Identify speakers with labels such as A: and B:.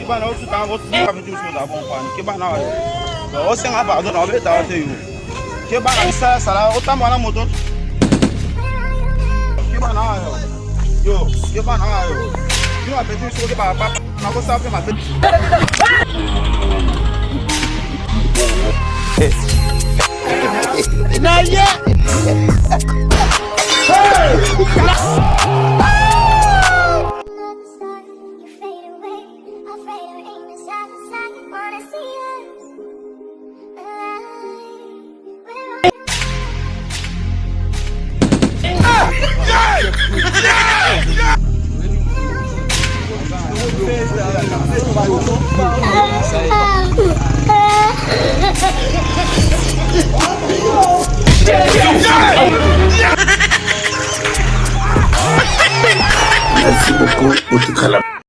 A: Kibana o tuta o tuta ka fitu so da bon pan. Kibana o se nga ba do na be da te yo. Kibana sa sala o ta mwana moto. Kibana yo. Kibana yo. Yo a fitu so ke ba pa na ko sa fe ma fe. Na ye.
B: Merci beaucoup, Outikala.